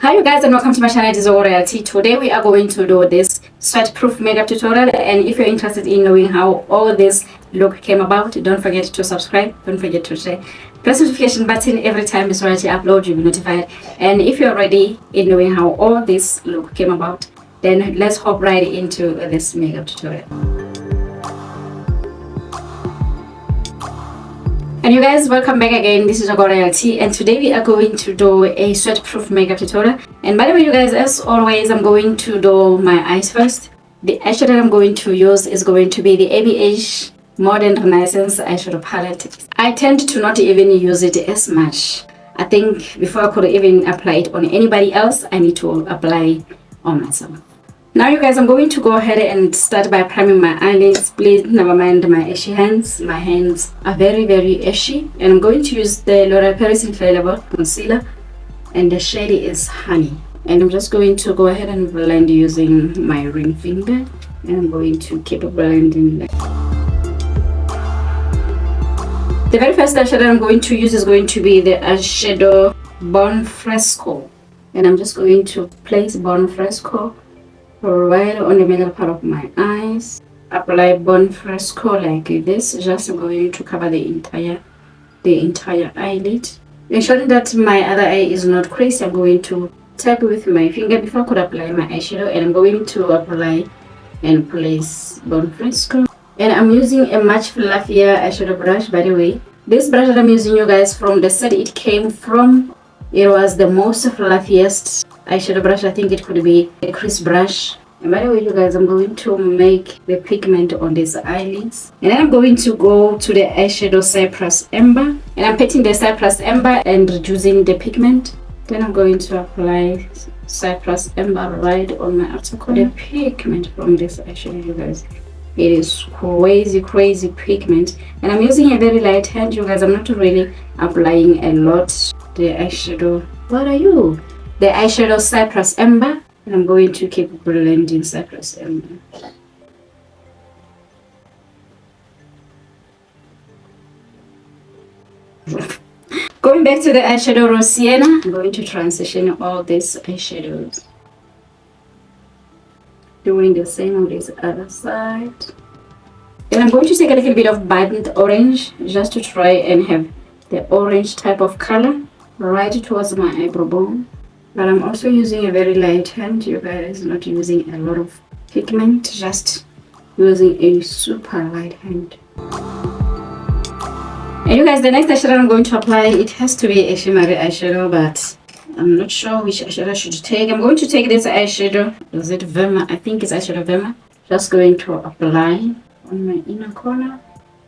Hi you guys and welcome to my channel. It is Reality. Today we are going to do this sweat proof makeup tutorial, and if you're interested in knowing how all this look came about, don't forget to subscribe, don't forget to share, press the notification button. Every time this Reality upload you'll be notified. And if you're ready in knowing how all this look came about, then let's hop right into this makeup tutorial. And you guys, welcome back again. This is Reality, and today we are going to do a sweat proof makeup tutorial. And by the way, you guys, as always, I'm going to do my eyes first. The eyeshadow I'm going to use is going to be the ABH Modern Renaissance eyeshadow palette. I tend to not even use it as much. I think before I could even apply it on anybody else, I need to apply on myself. Now you guys, I'm going to go ahead and start by priming my eyelids. Please never mind my ashy hands. My hands are very ashy, and I'm going to use the L'Oreal Paris Infallible concealer, and the shade is Honey. And I'm just going to go ahead and blend using my ring finger, and I'm going to keep blending. The very first eyeshadow I'm going to use is going to be the eyeshadow Bon Fresco, and I'm just going to place Bon Fresco right on the middle part of my eyes. Apply Bon Fresco like this. Just going to cover the entire eyelid, ensuring that my other eye is not creased. I'm going to tap with my finger before I could apply my eyeshadow, and I'm going to apply and place Bon Fresco. And I'm using a much fluffier eyeshadow brush. By the way, this brush that I'm using, you guys, from the set it came from, it was the most fluffiest eyeshadow brush. I think it could be a crease brush. And by the way, you guys, I'm going to make the pigment on these eyelids, and then I'm going to go to the eyeshadow Cypress Amber, and I'm patting the Cypress Amber and reducing the pigment. Then I'm going to apply Cypress Amber right on my outer corner. The pigment from this eyeshadow, you guys, it is crazy pigment, and I'm using a very light hand, you guys. I'm not really applying a lot. The eyeshadow, what are you? The eyeshadow Cypress Amber, and I'm going to keep blending Cypress Amber. Going back to the eyeshadow Rose Sienna, I'm going to transition all these eyeshadows, doing the same on this other side. And I'm going to take a little bit of burnt orange just to try and have the orange type of color right towards my eyebrow bone. But I'm also using a very light hand, you guys, not using a lot of pigment, just using a super light hand. And you guys, the next eyeshadow I'm going to apply, it has to be a shimmery eyeshadow, but I'm not sure which eyeshadow I should take. I'm going to take this eyeshadow, is it Verma? I think it's eyeshadow Verma. Just going to apply on my inner corner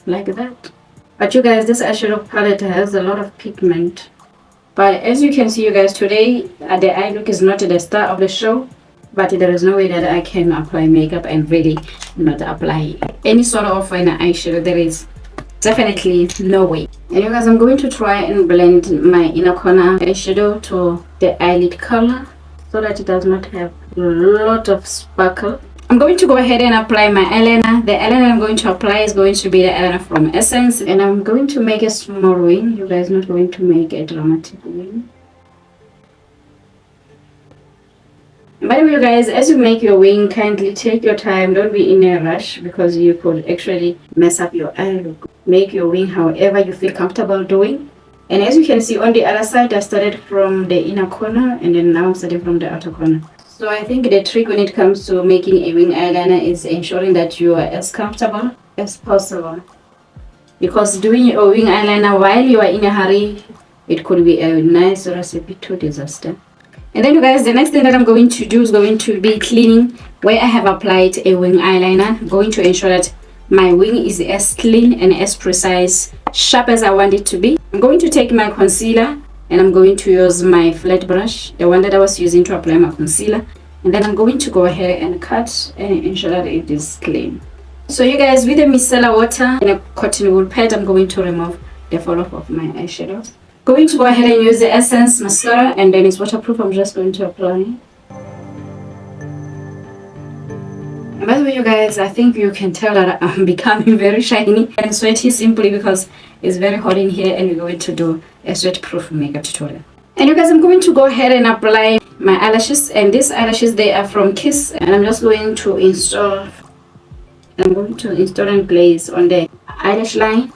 like that. But you guys, this eyeshadow palette has a lot of pigment. But as you can see, you guys, today the eye look is not the star of the show, but there is no way that I can apply makeup and really not apply any sort of an eyeshadow. There is definitely no way. And you guys, I'm going to try and blend my inner corner eyeshadow to the eyelid color so that it does not have a lot of sparkle. I'm going to go ahead and apply my eyeliner. The eyeliner I'm going to apply is going to be the eyeliner from Essence, and I'm going to make a small wing. You guys, not going to make a dramatic wing. And by the way, you guys, as you make your wing, kindly take your time. Don't be in a rush, because you could actually mess up your eye look. Make your wing however you feel comfortable doing. And as you can see on the other side, I started from the inner corner, and then now I'm starting from the outer corner. So I think the trick when it comes to making a wing eyeliner is ensuring that you are as comfortable as possible. Because doing a wing eyeliner while you are in a hurry, it could be a nice recipe to disaster. And then you guys, the next thing that I'm going to do is going to be cleaning where I have applied a wing eyeliner. I'm going to ensure that my wing is as clean and as precise, sharp as I want it to be. I'm going to take my concealer, and I'm going to use my flat brush, the one that I was using to apply my concealer. And then I'm going to go ahead and cut and ensure that it is clean. So you guys, with the micellar water and a cotton wool pad, I'm going to remove the fall-off of my eyeshadows. Going to go ahead and use the Essence mascara, and then it's waterproof. I'm just going to apply. And by the way, you guys, I think you can tell that I'm becoming very shiny and sweaty simply because it's very hot in here, and we're going to do a sweat proof makeup tutorial. And you guys, I'm going to go ahead and apply my eyelashes, and these eyelashes, they are from Kiss, and I'm just going to install and place on the eyelash line.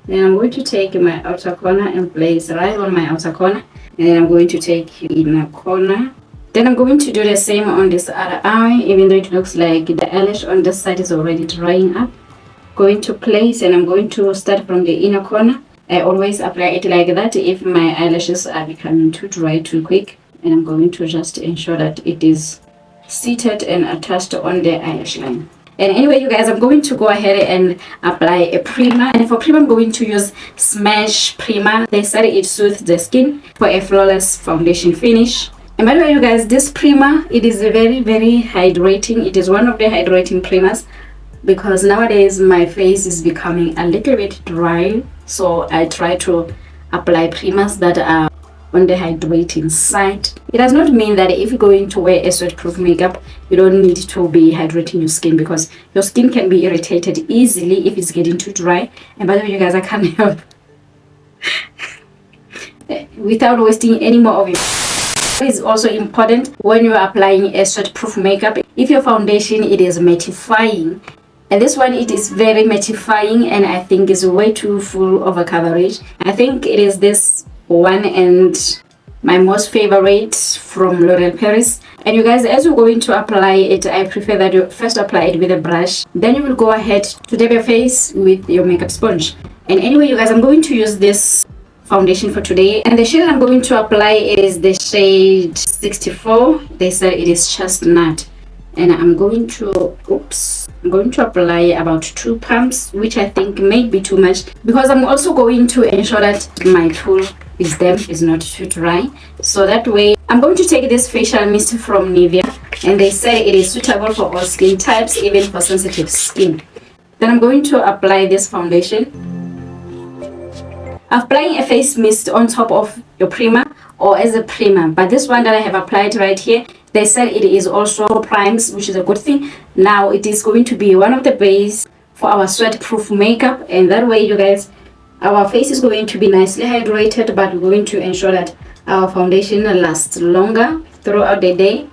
Then I'm going to take my outer corner and place right on my outer corner, and then I'm going to take inner corner. Then I'm going to do the same on this other eye, even though it looks like the eyelash on this side is already drying up. Going to place, and I'm going to start from the inner corner. I always apply it like that if my eyelashes are becoming too dry too quick, and I'm going to just ensure that it is seated and attached on the eyelash line. And anyway, you guys, I'm going to go ahead and apply a primer. And for primer, I'm going to use Smash Primer. They said it soothes the skin for a flawless foundation finish. And by the way, you guys, this primer, it is very, very hydrating. It is one of the hydrating primers because nowadays my face is becoming a little bit dry. So I try to apply primers that are on the hydrating side. It does not mean that if you're going to wear a sweat-proof makeup, you don't need to be hydrating your skin, because your skin can be irritated easily if it's getting too dry. And by the way, you guys, I can't help without wasting any more of it. It's also important when you're applying a sweat-proof makeup, if your foundation, it is mattifying, and this one, it is very mattifying, and I think is way too full of a coverage. I think it is this one and my most favorite from L'Oreal Paris. And you guys, as you're going to apply it, I prefer that you first apply it with a brush, then you will go ahead to dab your face with your makeup sponge. And anyway, you guys, I'm going to use this foundation for today, and the shade I'm going to apply is the shade 64. They said it is chestnut, and I'm going to apply about 2 pumps, which I think may be too much, because I'm also going to ensure that my tool is damp, is not too dry. So that way, I'm going to take this facial mist from Nivea, and they say it is suitable for all skin types, even for sensitive skin. Then I'm going to apply this foundation. Applying a face mist on top of your primer or as a primer, but this one that I have applied right here, they said it is also primes, which is a good thing. Now it is going to be one of the base for our sweat proof makeup, and that way, you guys, our face is going to be nicely hydrated, but we're going to ensure that our foundation lasts longer throughout the day.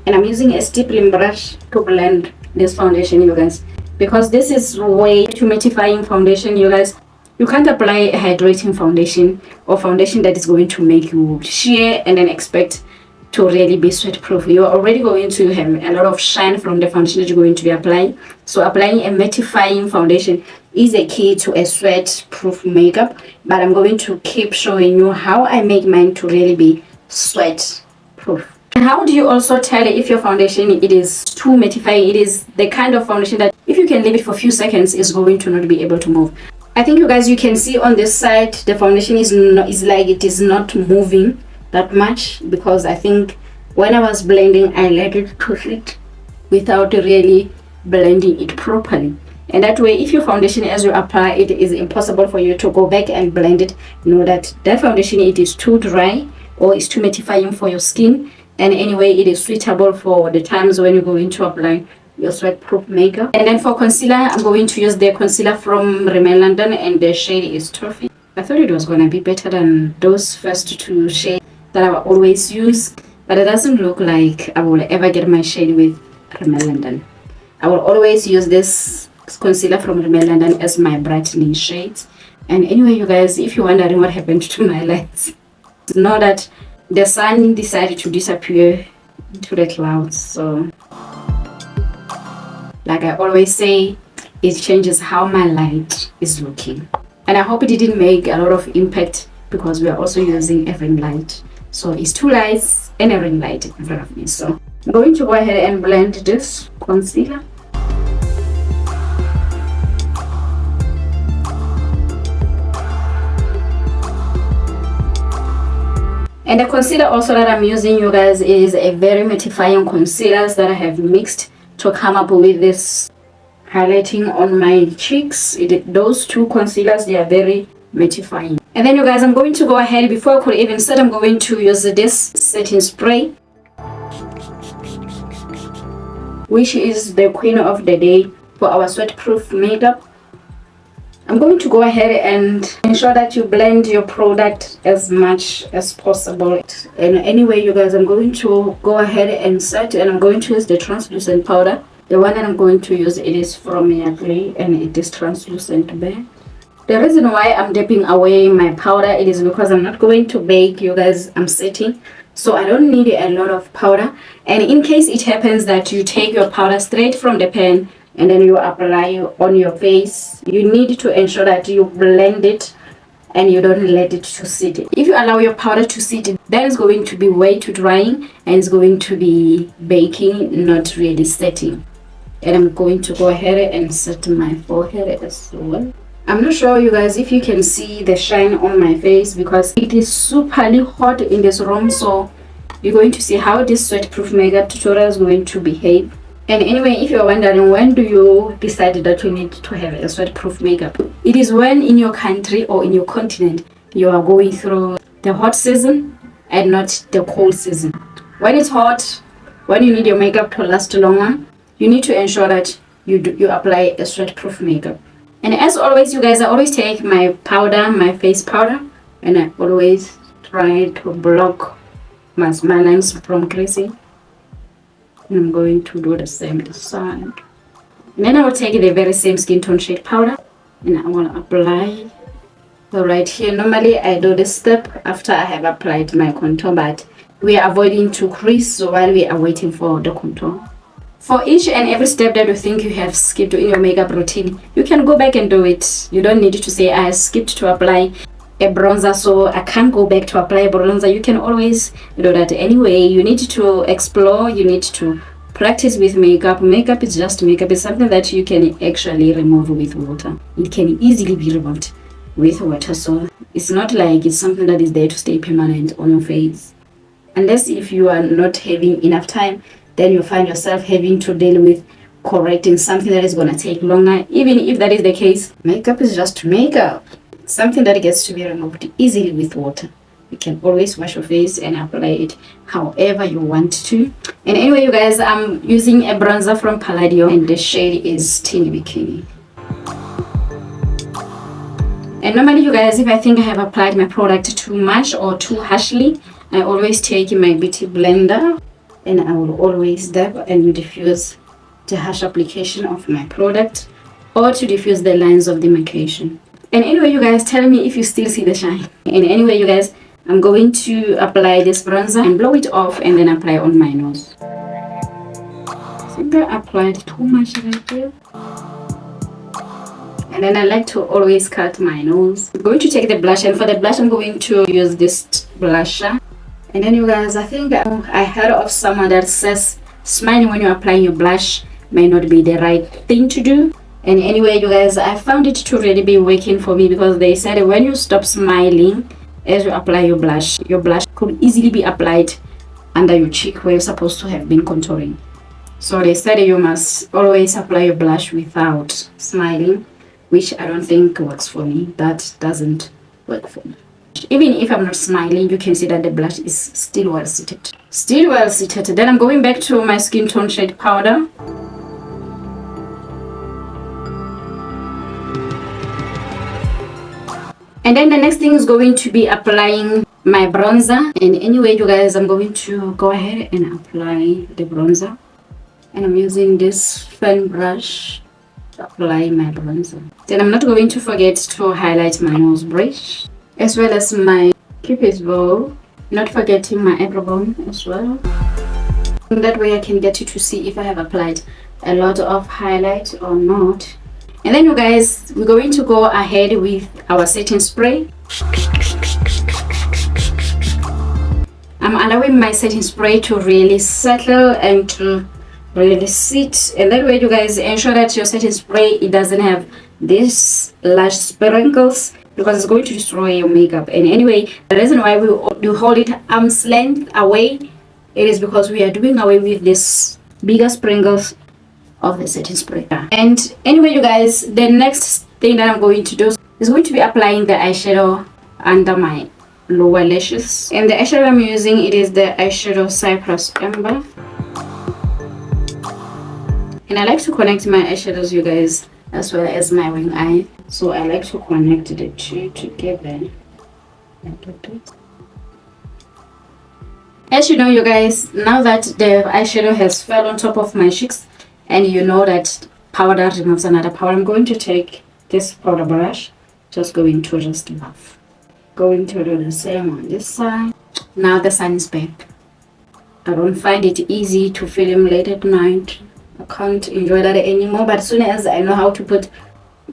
And I'm using a stippling brush to blend this foundation, you guys, because this is way too mattifying foundation, you guys. You can't apply a hydrating foundation or foundation that is going to make you sheer and then expect to really be sweat proof. You're already going to have a lot of shine from the foundation that you're going to be applying. So applying a mattifying foundation is a key to a sweat proof makeup, but I'm going to keep showing you how I make mine to really be sweat proof. How do you also tell if your foundation it is too mattifying? It is the kind of foundation that if you can leave it for a few seconds, is going to not be able to move. I think you guys, you can see on this side the foundation is like it is not moving that much, because I think when I was blending, I let it to sit without really blending it properly. And that way, if your foundation as you apply it is impossible for you to go back and blend it, know that that foundation it is too dry or is too mattifying for your skin. And anyway, it is suitable for the times when you're going to apply your sweat proof makeup. And then for concealer, I'm going to use the concealer from Rimmel London, and the shade is Toffee. I thought it was going to be better than those first 2 shades that I always use, but it doesn't look like I will ever get my shade with Rimmel London. I will always use this concealer from Rimmel London as my brightening shades. And anyway, you guys, if you're wondering what happened to my lights, know that the sun decided to disappear into the clouds. So like I always say, it changes how my light is looking. And I hope it didn't make a lot of impact, because we are also using a ring light. So it's 2 lights and a ring light in front of me. So I'm going to go ahead and blend this concealer. And the concealer also that I'm using, you guys, is a very mattifying concealers that I have mixed to come up with this highlighting on my cheeks. Those 2 concealers, they are very mattifying. And then you guys, I'm going to go ahead, before I could even start, I'm going to use this setting spray, which is the queen of the day for our sweat proof makeup. I'm going to go ahead and ensure that you blend your product as much as possible. And anyway, you guys, I'm going to go ahead and set, and I'm going to use the translucent powder. The one that I'm going to use, it is from Yardley, and it is translucent bare. The reason why I'm dipping away my powder, it is because I'm not going to bake, you guys. I'm setting, so I don't need a lot of powder. And in case it happens that you take your powder straight from the pan and then you apply on your face, you need to ensure that you blend it and you don't let it to sit. If you allow your powder to sit, that is going to be way too drying and it's going to be baking, not really setting. And I'm going to go ahead and set my forehead as well. I'm not sure, you guys, if you can see the shine on my face because it is superly hot in this room. So you're going to see how this sweatproof makeup tutorial is going to behave. And anyway, if you're wondering when do you decide that you need to have a sweatproof makeup, it is when in your country or in your continent you are going through the hot season and not the cold season. When it's hot, when you need your makeup to last longer, you need to ensure that you apply a sweatproof makeup. And as always, you guys, I always take my powder, my face powder, and I always try to block my lines from creasing. And I'm going to do the same this side. And then I will take the very same skin tone shade powder and I will apply right here. Normally I do this step after I have applied my contour, but we are avoiding to crease while we are waiting for the contour. For each and every step that you think you have skipped in your makeup routine, you can go back and do it. You don't need to say I skipped to apply a bronzer, so I can't go back to apply a bronzer. You can always do that anyway. You need to explore, you need to practice with makeup. Makeup is just makeup. It's something that you can actually remove with water. It can easily be removed with water, so it's not like it's something that is there to stay permanent on your face. Unless if you are not having enough time, then you find yourself having to deal with correcting something that is going to take longer. Even if that is the case, makeup is just makeup. It's something that gets to be removed easily with water. You can always wash your face and apply it however you want to. And anyway, you guys, I'm using a bronzer from Palladio and the shade is Teeny Bikini. And normally, you guys, if I think I have applied my product too much or too harshly, I always take my beauty blender and I will always dab and diffuse the harsh application of my product or to diffuse the lines of demarcation. And anyway, you guys, tell me if you still see the shine. And anyway, you guys, I'm going to apply this bronzer and blow it off and then apply on my nose. I think I applied too much right there. And then I like to always cut my nose. I'm going to take the blush, and for the blush I'm going to use this blusher. And then, you guys, I think I heard of someone that says smiling when you're applying your blush may not be the right thing to do. And anyway, you guys, I found it to really be working for me because they said when you stop smiling as you apply your blush could easily be applied under your cheek where you're supposed to have been contouring. So they said you must always apply your blush without smiling, which I don't think works for me. That doesn't work for me. Even if I'm not smiling, you can see that the blush is still well seated. Still well seated. Then I'm going back to my skin tone shade powder. And then the next thing is going to be applying my bronzer. And anyway, you guys, I'm going to go ahead and apply the bronzer. And I'm using this fan brush to apply my bronzer. Then I'm not going to forget to highlight my nose bridge, as well as my cupid's bow, not forgetting my eyebrow bone as well. And that way I can get you to see if I have applied a lot of highlight or not. And then, you guys, we're going to go ahead with our setting spray. I'm allowing my setting spray to really settle and to really sit, and that way, you guys, ensure that your setting spray, it doesn't have these large sprinkles because it's going to destroy your makeup. And anyway, the reason why we hold it arm's length away, it is because we are doing away with this bigger sprinkles of the setting spray. And anyway, you guys, the next thing that I'm going to do is going to be applying the eyeshadow under my lower lashes. And the eyeshadow I'm using, it is the eyeshadow Cypress Amber. And I like to connect my eyeshadows, you guys, as well as my wing eye. So I like to connect the two together. As you know, you guys, now that the eyeshadow has fell on top of my cheeks, and you know that powder removes another powder, I'm going to take this powder brush, just going to just buff. Going to do the same on this side. Now the sun is back. I don't find it easy to film late at night. I can't enjoy that anymore, but as soon as I know how to put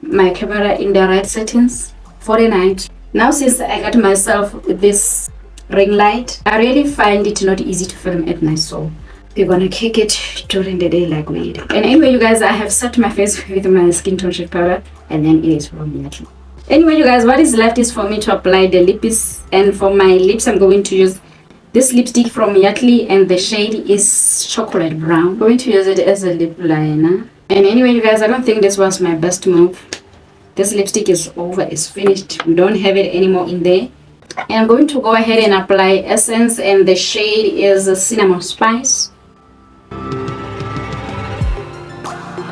my camera in the right settings for the night. Now since I got myself this ring light, I really find it not easy to film at night, so we're gonna kick it during the day like we did. And anyway, you guys, I have set my face with my skin tone shade powder, and then it is from Yardley. Anyway, you guys, what is left is for me to apply the lips, and for my lips I'm going to use this lipstick from Yardley, and the shade is chocolate brown. I'm going to use it as a lip liner. And anyway, you guys, I don't think this was my best move. This lipstick is over, it's finished. We don't have it anymore in there. And I'm going to go ahead and apply essence, and the shade is Cinnamon Spice.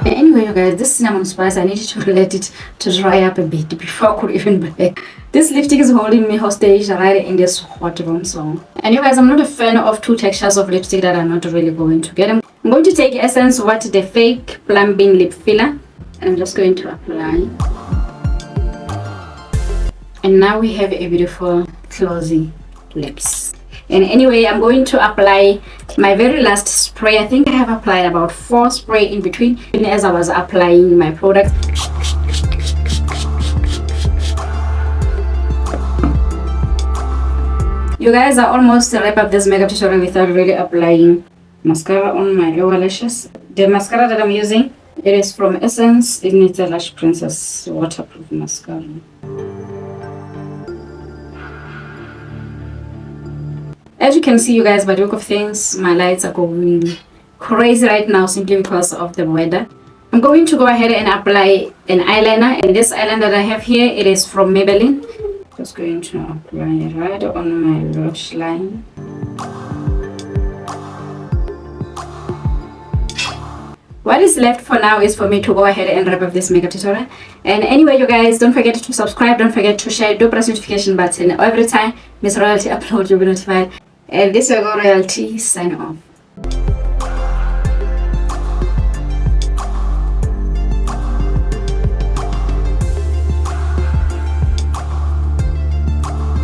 Anyway, you guys, this Cinnamon Spice, I needed to let it to dry up a bit before I could even buy. This lipstick is holding me hostage right in this hot room. So, and you guys, I'm not a fan of two textures of lipstick that are not really going together. I'm going to take Essence What the Fake Plumping Lip Filler, and I'm just going to apply. And now we have a beautiful closing lips. And anyway, I'm going to apply my very last spray. I think I have applied about 4 sprays in between as I was applying my product. You guys, I almost wrap up this makeup tutorial without really applying mascara on my lower lashes. The mascara that I'm using, it is from Essence. It needs a Lash Princess waterproof mascara. As you can see, you guys, by the look of things, my lights are going crazy right now simply because of the weather. I'm going to go ahead and apply an eyeliner, and this eyeliner that I have here, it is from Maybelline. Just going to apply it right on my lash line. What is left for now is for me to go ahead and wrap up this makeup tutorial. And anyway, you guys, don't forget to subscribe, don't forget to share, do press notification button. Every time Miss Royalty upload, you'll be notified. And this is Royalty sign off.